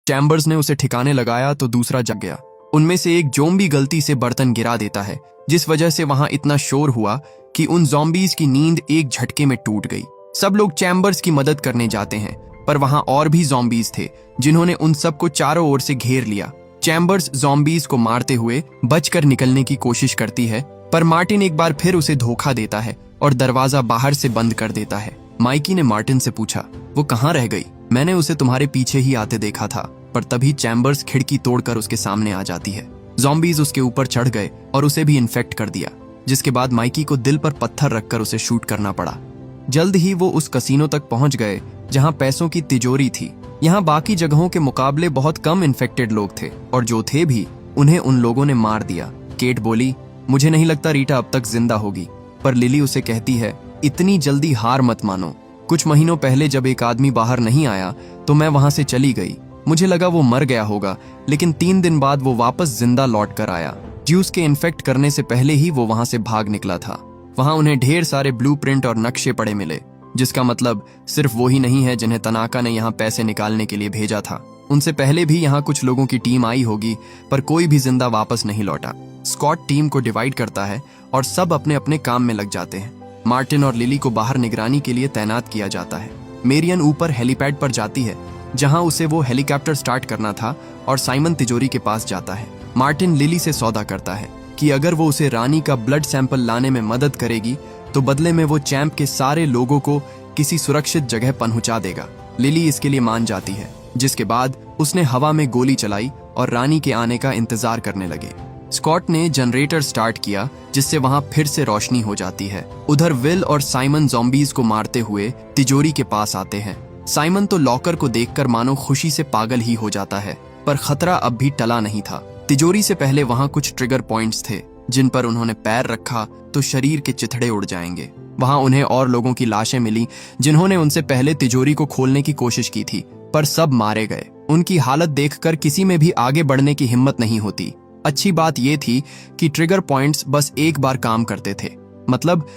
Chambers ने उसे ठिकाने लगाया तो दूसरा जग गया। उनमें से एक ज़ॉम्बी गलती से बर्तन गिरा देता है, जिस वजह से वहां इतना शोर हुआ कि उन ज़ॉम्बीज की नींद एक झटके में टूट गई। सब लोग चैम्बर्स की मदद करने जाते हैं, पर वहां और भी ज़ॉम्बीज थे जिन्होंने उन सबको चारों ओर से घेर लिया। चैम्बर्स ज़ॉम्बीज को मारते हुए बचकर निकलने की कोशिश करती है, पर मार्टिन एक बार फिर उसे धोखा देता है और दरवाजा बाहर से बंद कर देता है। माइकी ने मार्टिन से पूछा, वो कहाँ रह गई? मैंने उसे तुम्हारे पीछे ही आते देखा था। पर तभी चैम्बर्स खिड़की तोड़कर उसके सामने आ जाती है। ज़ॉम्बीज उसके ऊपर चढ़ गए और उसे भी इन्फेक्ट कर दिया, जिसके बाद माइकी को दिल पर पत्थर रखकर उसे शूट करना पड़ा। जल्द ही वो उस कसीनो तक पहुंच गए जहां पैसों की तिजोरी थी। यहाँ बाकी जगहों के मुकाबले बहुत कम इन्फेक्टेड लोग थे, और जो थे भी उन्हें उन लोगों ने मार दिया। केट बोली, मुझे नहीं लगता रीटा अब तक जिंदा होगी। पर लिली उसे कहती है, इतनी जल्दी हार मत मानो। कुछ महीनों पहले जब एक आदमी बाहर नहीं आया तो मैं वहां से चली गई। मुझे लगा वो मर गया होगा, लेकिन 3 दिन बाद वो वापस जिंदा लौट कर आया। ज्यूस के इन्फेक्ट करने से पहले ही वो वहां से भाग निकला था। वहां उन्हें ढेर सारे ब्लूप्रिंट और नक्शे पड़े मिले, जिसका मतलब सिर्फ वो ही नहीं है जिन्हें तनाका ने यहाँ पैसे निकालने के लिए भेजा था। उनसे पहले भी यहाँ कुछ लोगों की टीम आई होगी, पर कोई भी जिंदा वापस नहीं लौटा। स्कॉट टीम को डिवाइड करता है और सब अपने अपने काम में लग जाते हैं। मार्टिन और लिली को बाहर निगरानी के लिए तैनात किया जाता है। मेरियन ऊपर हेलीपैड पर जाती है, जहां उसे वो हेलीकॉप्टर स्टार्ट करना था, और साइमन तिजोरी के पास जाता है। मार्टिन लिली से सौदा करता है कि अगर वो उसे रानी का ब्लड सैंपल लाने में मदद करेगी तो बदले में वो चैंप के सारे लोगों को किसी सुरक्षित जगह पहुंचा देगा। लिली इसके लिए मान जाती है, जिसके बाद उसने हवा में गोली चलाई और रानी के आने का इंतजार करने लगे। स्कॉट ने जनरेटर स्टार्ट किया, जिससे वहां फिर से रोशनी हो जाती है। उधर विल और साइमन ज़ॉम्बीज को मारते हुए तिजोरी के पास आते हैं। साइमन तो लॉकर को देखकर मानो खुशी से पागल ही हो जाता है, पर खतरा अब भी टला नहीं था। तिजोरी से पहले वहां कुछ ट्रिगर पॉइंट्स थे, जिन पर उन्होंने पैर रखा तो शरीर के चिथड़े उड़ जाएंगे। वहां उन्हें और लोगों की लाशें मिली जिन्होंने उनसे पहले तिजोरी को खोलने की कोशिश की थी, पर सब मारे गए। उनकी हालत देखकर किसी में भी आगे बढ़ने की हिम्मत नहीं होती। अच्छी बात यह थी कि ट्रिगर पॉइंट्स बस एक बार काम करते थे, मतलब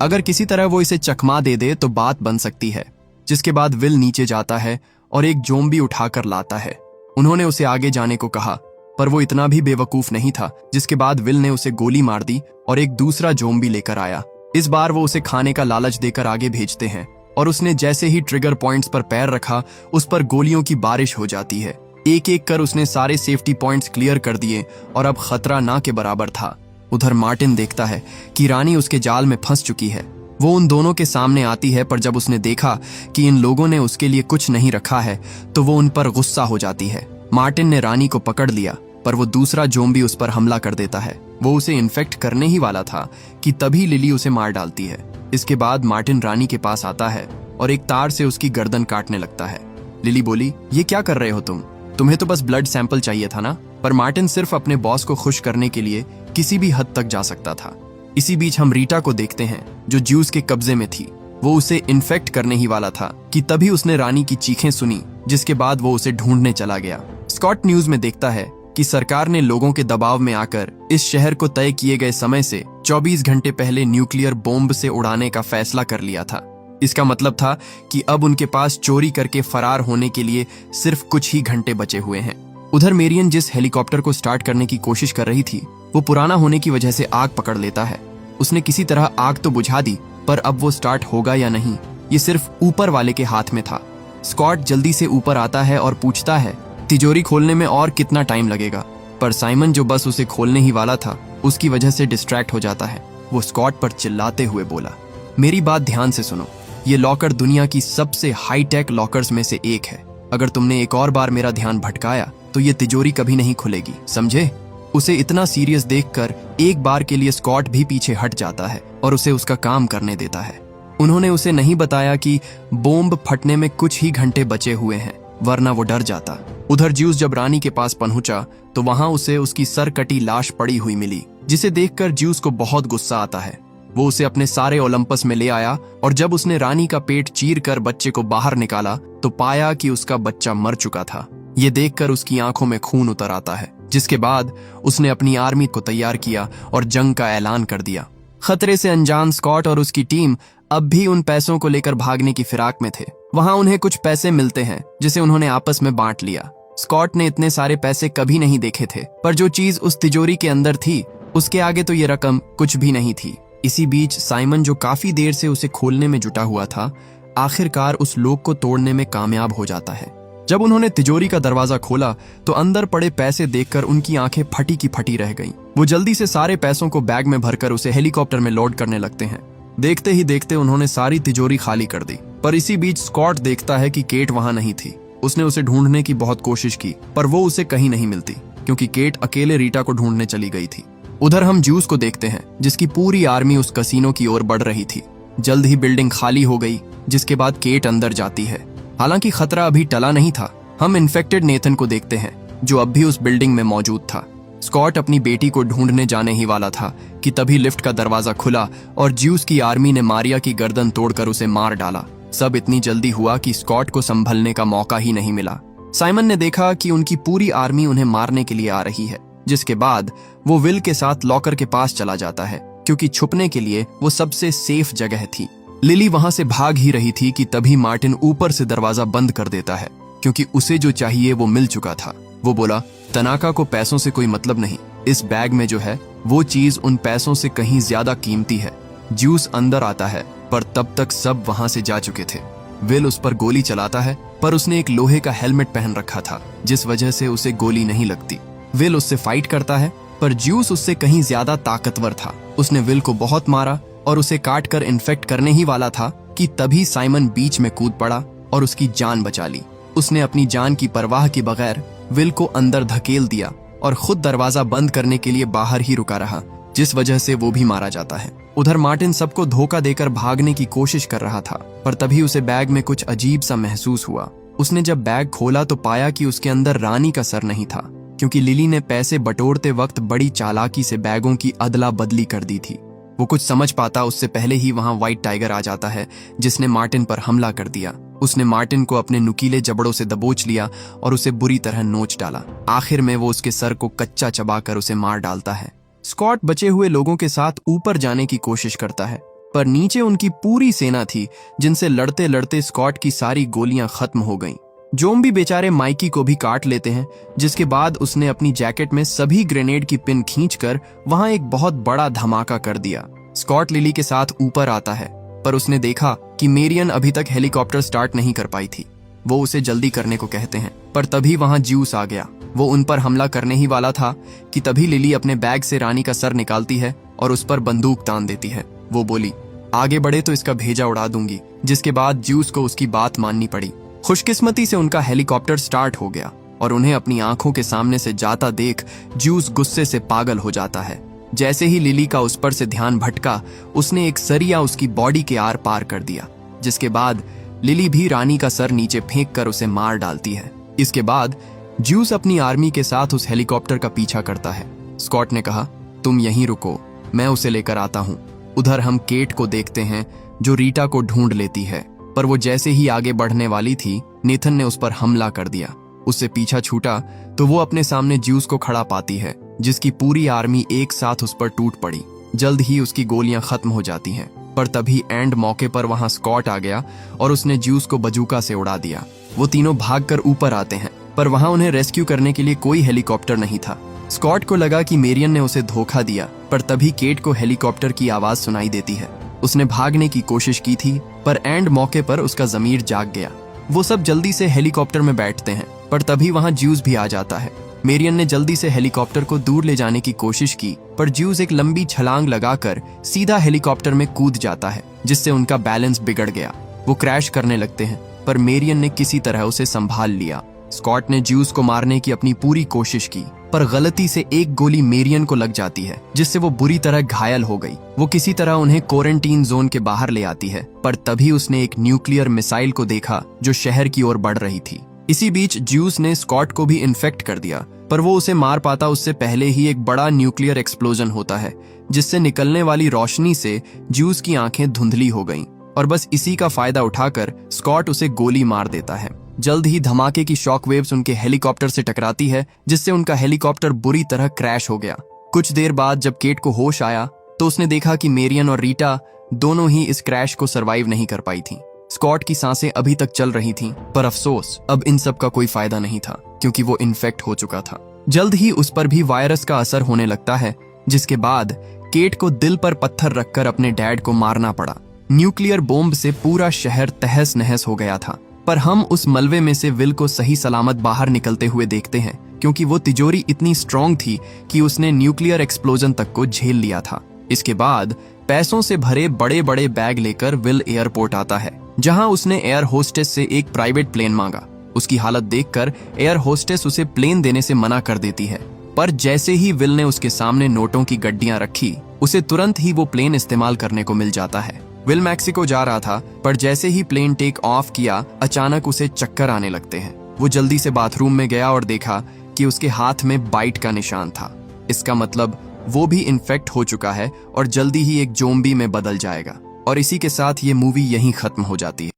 अगर किसी तरह वो इसे चकमा दे दे तो बात बन सकती है। जिसके बाद विल नीचे जाता है और एक ज़ॉम्बी उठाकर लाता है। उन्होंने उसे आगे जाने को कहा, पर वो इतना भी बेवकूफ नहीं था। जिसके बाद विल ने उसे गोली मार दी और एक दूसरा ज़ॉम्बी लेकर आया। इस बार वो उसे खाने का लालच देकर आगे भेजते हैं, और उसने जैसे ही ट्रिगर पॉइंट्स पर पैर रखा, उस पर गोलियों की बारिश हो जाती है। एक एक कर उसने सारे सेफ्टी पॉइंट्स क्लियर कर दिए और अब खतरा ना के बराबर था। उधर मार्टिन देखता है कि रानी उसके जाल में फंस चुकी है। वो उन दोनों के सामने आती है, पर जब उसने देखा कि इन लोगों ने उसके लिए कुछ नहीं रखा है तो वो उन पर गुस्सा हो जाती है। मार्टिन ने रानी को पकड़ लिया, पर वो दूसरा ज़ॉम्बी उस पर हमला कर देता है। वो उसे इन्फेक्ट करने ही वाला था कि तभी लिली उसे मार डालती है। इसके बाद मार्टिन रानी के पास आता है और एक तार से उसकी गर्दन काटने लगता है। लिली बोली, ये क्या कर रहे हो तुम? तुम्हें तो बस ब्लड सैंपल चाहिए था ना? पर मार्टिन सिर्फ अपने बॉस को खुश करने के लिए किसी भी हद तक जा सकता था। इसी बीच हम रीटा को देखते हैं, जो ज्यूस के कब्जे में थी। वो उसे इन्फेक्ट करने ही वाला था कि तभी उसने रानी की चीखें सुनी, जिसके बाद वो उसे ढूंढने चला गया। स्कॉट न्यूज में देखता है कि सरकार ने लोगों के दबाव में आकर इस शहर को तय किए गए समय से 24 घंटे पहले न्यूक्लियर बॉम्ब से उड़ाने का फैसला कर लिया था। इसका मतलब था कि अब उनके पास चोरी करके फरार होने के लिए सिर्फ कुछ ही घंटे बचे हुए हैं। उधर मेरियन जिस हेलीकॉप्टर को स्टार्ट करने की कोशिश कर रही थी, वो पुराना होने की वजह से आग पकड़ लेता है। उसने किसी तरह आग तो बुझा दी, पर अब वो स्टार्ट होगा या नहीं, ये सिर्फ ऊपर वाले के हाथ में था। स्कॉट जल्दी से ऊपर आता है और पूछता है, तिजोरी खोलने में और कितना टाइम लगेगा? पर साइमन, जो बस उसे खोलने ही वाला था, उसकी वजह से डिस्ट्रैक्ट हो जाता है। वो स्कॉट पर चिल्लाते हुए बोला, मेरी बात ध्यान से सुनो, ये लॉकर दुनिया की सबसे हाईटेक लॉकर्स में से एक है। अगर तुमने एक और बार मेरा ध्यान भटकाया तो ये तिजोरी कभी नहीं खुलेगी, समझे? उसे इतना सीरियस देखकर एक बार के लिए स्कॉट भी पीछे हट जाता है और उसे उसका काम करने देता है। उन्होंने उसे नहीं बताया कि बॉम्ब फटने में कुछ ही घंटे बचे हुए हैं, वरना वो डर जाता। उधर ज्यूस जब रानी के पास पहुंचा तो वहां उसे उसकी सर कटी लाश पड़ी हुई मिली, जिसे देखकर ज्यूस को बहुत गुस्सा आता है। वो उसे अपने सारे ओलंपस में ले आया, और जब उसने रानी का पेट चीर कर बच्चे को बाहर निकाला तो पाया कि उसका बच्चा मर चुका था। ये देखकर उसकी आंखों में खून उतर आता है, जिसके बाद उसने अपनी आर्मी को तैयार किया और जंग का ऐलान कर दिया। खतरे से अनजान स्कॉट और उसकी टीम अब भी उन पैसों को लेकर भागने की फिराक में थे। वहां उन्हें कुछ पैसे मिलते हैं, जिसे उन्होंने आपस में बांट लिया। स्कॉट ने इतने सारे पैसे कभी नहीं देखे थे, पर जो चीज उस तिजोरी के अंदर थी उसके आगे तो ये रकम कुछ भी नहीं थी। इसी बीच साइमन, जो काफी देर से उसे खोलने में जुटा हुआ था, आखिरकार उस लॉक को तोड़ने में कामयाब हो जाता है। जब उन्होंने तिजोरी का दरवाजा खोला तो अंदर पड़े पैसे देखकर उनकी आंखें फटी की फटी रह गईं। वो जल्दी से सारे पैसों को बैग में भरकर उसे हेलीकॉप्टर में लोड करने लगते हैं। देखते ही देखते उन्होंने सारी तिजोरी खाली कर दी। पर इसी बीच स्कॉट देखता है कि केट वहां नहीं थी। उसने उसे ढूंढने की बहुत कोशिश की, पर वो उसे कहीं नहीं मिलती, क्योंकि केट अकेले रीटा को ढूंढने चली गई थी। उधर हम ज्यूस को देखते हैं, जिसकी पूरी आर्मी उस कसीनो की ओर बढ़ रही थी। जल्द ही बिल्डिंग खाली हो गई, जिसके बाद केट अंदर जाती है। हालांकि खतरा अभी टला नहीं था। हम इन्फेक्टेड नेथन को देखते हैं, जो अब भी उस बिल्डिंग में मौजूद था। स्कॉट अपनी बेटी को ढूंढने जाने ही वाला था कि तभी लिफ्ट का दरवाजा खुला और ज्यूस की आर्मी ने मारिया की गर्दन तोड़कर उसे मार डाला। सब इतनी जल्दी हुआ कि स्कॉट को संभलने का मौका ही नहीं मिला। साइमन ने देखा कि उनकी पूरी आर्मी उन्हें मारने के लिए आ रही है, जिसके बाद वो विल के साथ लॉकर के पास चला जाता है, क्योंकि छुपने के लिए वो सबसे सेफ जगह थी। लिली वहां से भाग ही रही थी कि तभी मार्टिन ऊपर से दरवाजा बंद कर देता है, क्योंकि उसे जो चाहिए वो मिल चुका था। वो बोला, तनाका को पैसों से कोई मतलब नहीं, इस बैग में जो है वो चीज उन पैसों से कहीं ज्यादा कीमती है। ज्यूस अंदर आता है, पर तब तक सब वहां से जा चुके थे। विल उस पर गोली चलाता है, पर उसने एक लोहे का हेलमेट पहन रखा था, जिस वजह से उसे गोली नहीं लगती। विल उससे फाइट करता है, पर ज्यूस उससे कहीं ज्यादा ताकतवर था। उसने विल को बहुत मारा और उसे काट कर इन्फेक्ट करने ही वाला था कि तभी साइमन बीच में कूद पड़ा और उसकी जान बचा ली। उसने अपनी जान की परवाह के बगैर विल को अंदर धकेल दिया और खुद दरवाजा बंद करने के लिए बाहर ही रुका रहा, जिस वजह से वो भी मारा जाता है। उधर मार्टिन सबको धोखा देकर भागने की कोशिश कर रहा था, पर तभी उसे बैग में कुछ अजीब सा महसूस हुआ। उसने जब बैग खोला तो पाया कि उसके अंदर रानी का सर नहीं था, क्योंकि लिली ने पैसे बटोरते वक्त बड़ी चालाकी से बैगों की अदला बदली कर दी थी। वो कुछ समझ पाता उससे पहले ही वहां व्हाइट टाइगर आ जाता है, जिसने मार्टिन पर हमला कर दिया। उसने मार्टिन को अपने नुकीले जबड़ों से दबोच लिया और उसे बुरी तरह नोच डाला। आखिर में वो उसके सर को कच्चा चबाकर उसे मार डालता है। स्कॉट बचे हुए लोगों के साथ ऊपर जाने की कोशिश करता है, पर नीचे उनकी पूरी सेना थी, जिनसे लड़ते लड़ते स्कॉट की सारी गोलियां खत्म हो गईं। जोम्बी बेचारे माइकी को भी काट लेते हैं, जिसके बाद उसने अपनी जैकेट में सभी ग्रेनेड की पिन खींचकर वहां एक बहुत बड़ा धमाका कर दिया। स्कॉट लिली के साथ ऊपर आता है, पर उसने देखा कि मेरियन अभी तक हेलीकॉप्टर स्टार्ट नहीं कर पाई थी। वो उसे जल्दी करने को कहते हैं, पर तभी वहां ज्यूस आ गया। वो उन पर हमला करने ही वाला था कि तभी लिली अपने बैग से रानी का सर निकालती है और उस पर बंदूक तान देती है। वो बोली, आगे बढ़े तो इसका भेजा उड़ा दूंगी, जिसके बाद ज्यूस को उसकी बात माननी पड़ी। खुशकिस्मती से उनका हेलीकॉप्टर स्टार्ट हो गया और उन्हें अपनी आंखों के सामने से जाता देख ज्यूस गुस्से से पागल हो जाता है। जैसे ही लिली का उस पर से ध्यान भटका, उसने एक सरिया उसकी बॉडी के आर पार कर दिया, जिसके बाद लिली भी रानी का सर नीचे फेंक कर उसे मार डालती है। इसके बाद ज्यूस अपनी आर्मी के साथ उस हेलीकॉप्टर का पीछा करता है। स्कॉट ने कहा, तुम यहीं रुको, मैं उसे लेकर आता हूँ। उधर हम केट को देखते हैं, जो रीटा को ढूंढ लेती है, पर वो जैसे ही आगे बढ़ने वाली थी, नेथन ने उस पर हमला कर दिया। उससे पीछा छूटा तो वो अपने सामने ज्यूस को खड़ा पाती है, जिसकी पूरी आर्मी एक साथ उस पर टूट पड़ी। जल्द ही उसकी गोलियां खत्म हो जाती हैं, पर तभी एंड मौके पर वहां स्कॉट आ गया और उसने ज्यूस को बजूका से उड़ा दिया। वो तीनों भागकर ऊपर आते हैं, पर वहां उन्हें रेस्क्यू करने के लिए कोई हेलीकॉप्टर नहीं था। स्कॉट को लगा कि मेरियन ने उसे धोखा दिया, पर तभी केट को हेलीकॉप्टर की आवाज सुनाई देती है। उसने भागने की कोशिश की थी, पर एंड मौके पर उसका जमीर जाग गया। वो सब जल्दी से हेलीकॉप्टर में बैठते हैं, पर तभी वहां ज्यूस भी आ जाता है। मेरियन ने जल्दी से हेलीकॉप्टर को दूर ले जाने की कोशिश की, पर ज्यूस एक लंबी छलांग लगाकर सीधा हेलीकॉप्टर में कूद जाता है, जिससे उनका बैलेंस बिगड़ गया। वो क्रैश करने लगते हैं, पर मेरियन ने किसी तरह उसे संभाल लिया। स्कॉट ने ज्यूस को मारने की अपनी पूरी कोशिश की, पर गलती से एक गोली मेरियन को लग जाती है, जिससे वो बुरी तरह घायल हो गई। वो किसी तरह उन्हें क्वारंटीन जोन के बाहर ले आती है, पर तभी उसने एक न्यूक्लियर मिसाइल को देखा जो शहर की ओर बढ़ रही थी। इसी बीच ज्यूस ने स्कॉट को भी इन्फेक्ट कर दिया, पर वो उसे मार पाता उससे पहले ही एक बड़ा न्यूक्लियर एक्सप्लोजन होता है, जिससे निकलने वाली रोशनी से ज्यूस की आंखें धुंधली हो गईं, और बस इसी का फायदा उठाकर स्कॉट उसे गोली मार देता है। जल्द ही धमाके की शॉकवेव्स उनके हेलीकॉप्टर से टकराती है, जिससे उनका हेलीकॉप्टर बुरी तरह क्रैश हो गया। कुछ देर बाद जब केट को होश आया तो उसने देखा कि मेरियन और रीटा दोनों ही इस क्रैश को सरवाइव नहीं कर पाई थी। स्कॉट की सांसें अभी तक चल रही थीं, पर अफसोस अब इन सब का कोई फायदा नहीं था क्योंकि वो इन्फेक्ट हो चुका था। जल्द ही उस पर भी वायरस का असर होने लगता है, जिसके बाद केट को दिल पर पत्थर रखकर अपने डैड को मारना पड़ा। न्यूक्लियर बॉम्ब से पूरा शहर तहस नहस हो गया था, पर हम उस मलबे में से विल को सही सलामत बाहर निकलते हुए देखते हैं क्योंकि वो तिजोरी इतनी स्ट्रांग थी कि उसने न्यूक्लियर एक्सप्लोजन तक को झेल लिया था। इसके बाद पैसों से भरे बड़े बड़े बैग लेकर विल एयरपोर्ट आता है, जहां उसने एयर होस्टेस से एक प्राइवेट प्लेन मांगा। उसकी हालत देखकर एयर होस्टेस उसे प्लेन देने से मना कर देती है, पर जैसे ही विल ने उसके सामने नोटों की गड्डियां रखी, उसे तुरंत ही वो प्लेन इस्तेमाल करने को मिल जाता है। विल मैक्सिको जा रहा था, पर जैसे ही प्लेन टेक ऑफ किया, अचानक उसे चक्कर आने लगते हैं। वो जल्दी से बाथरूम में गया और देखा कि उसके हाथ में बाइट का निशान था। इसका मतलब वो भी इन्फेक्ट हो चुका है और जल्दी ही एक ज़ॉम्बी में बदल जाएगा। और इसी के साथ ये मूवी यहीं खत्म हो जाती है।